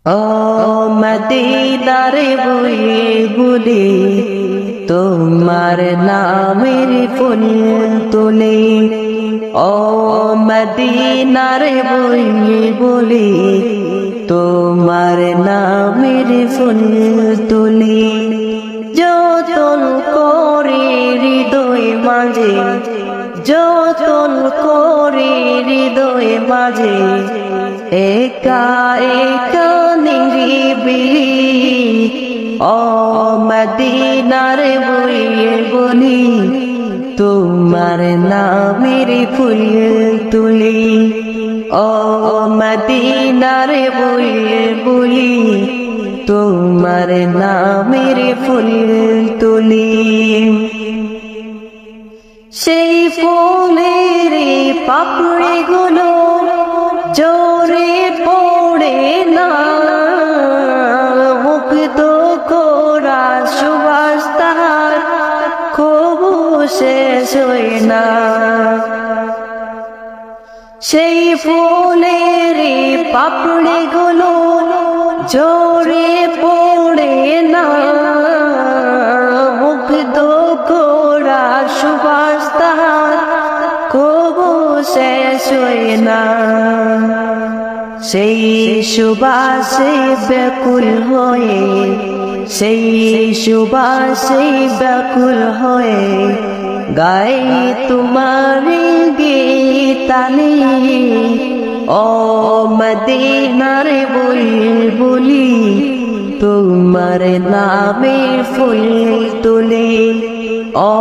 ও মদিনার বুলবুলি তোমার নামের ফুল তুলি, ও মদিনার বুলবুলি তোমার নামের ফুল তুলি। যতন করে হৃদয় মাঝে, যতন করে হৃদয় মাঝে, একা একা নিরিবিলি, ও মদিনার বুলবুলি তোমার নামের ফুল তুলি, ও মদিনার বুলবুলি তোমার নামের ফুল তুলি। সেই ফুলের পাপড়ি গুলো জোরে পড়ে না, মুগ্ধ করা সুবাস তাহার কবু শেষ হয় না। সেই ফুলের পাপড়ি গুলো জোরে পড়ে না, মুগ্ধ করা সুবাস তাহার কবু শেষ হয় না। সেই সুবাসে ব্যাকুল হয়ে, সেই সুবাসে ব্যাকুল হয়ে গাই তোমার গীতালি, ও মদিনার বুলবুলি তোমার নামের ফুল তুলি, ও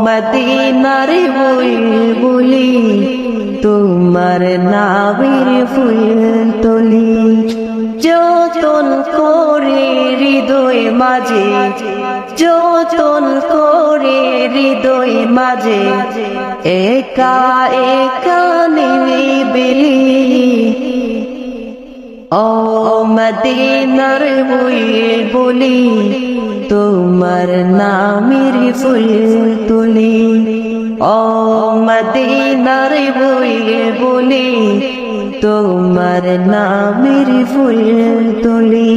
মদিনার বুলবুলি তোমার নামের ফুল তুলি। যতন করে হৃদয় মাঝে, যতন করে হৃদয় মাঝে, একা একা নিরিবিলি, ও মদিনার বুলবুলি তোমার নামের ফুল তুলি, ও মদিনার বুলবুলি তোমার নামের ফুল তুলি।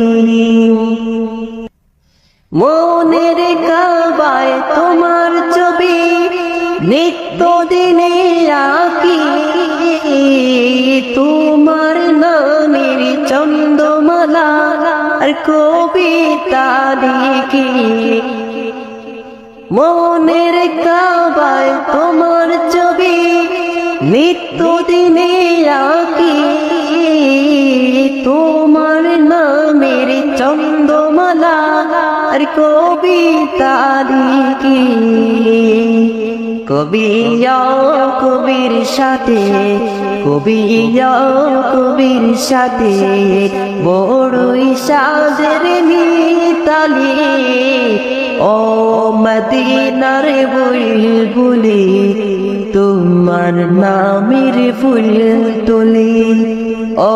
মনের কাবায় তোমার ছবি নিত্য দিনে আঁকি, তোমার নামের চন্দ্রমালা আর কবিতা লিখি। মনের কাবায় তোমার ছবি নিত্য দিনে আঁকি, তোমার নামের চন্দ্রমালা আর কবিতা লিখি। কবি কবির সাথে, কবি কবির সাথে বড়ই সাজের মিতালি, ও মদিনার বুলবুলি তোমার নামের ফুল তুলি, ও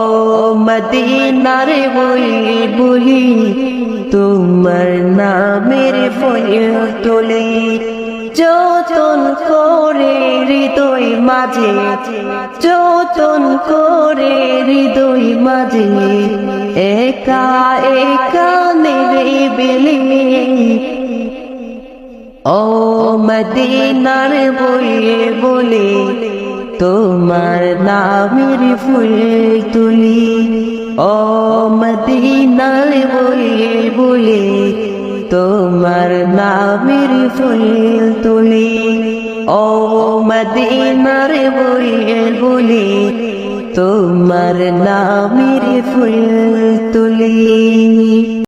মদিনার বুলবুলি তোমার নামের ফুল তুলি। যতন করে হৃদয় মাঝে, যতন করে হৃদয় মাঝে, একা একা নিরিবিলি, ও মদিনার বুলবুলি তোমার নামের ফুল তুলি, ও মদিনার বুলবুলি তোমার নামের ফুল তুলি, ও মদিনার বুলবুলি তোমার নামের ফুল তুলি।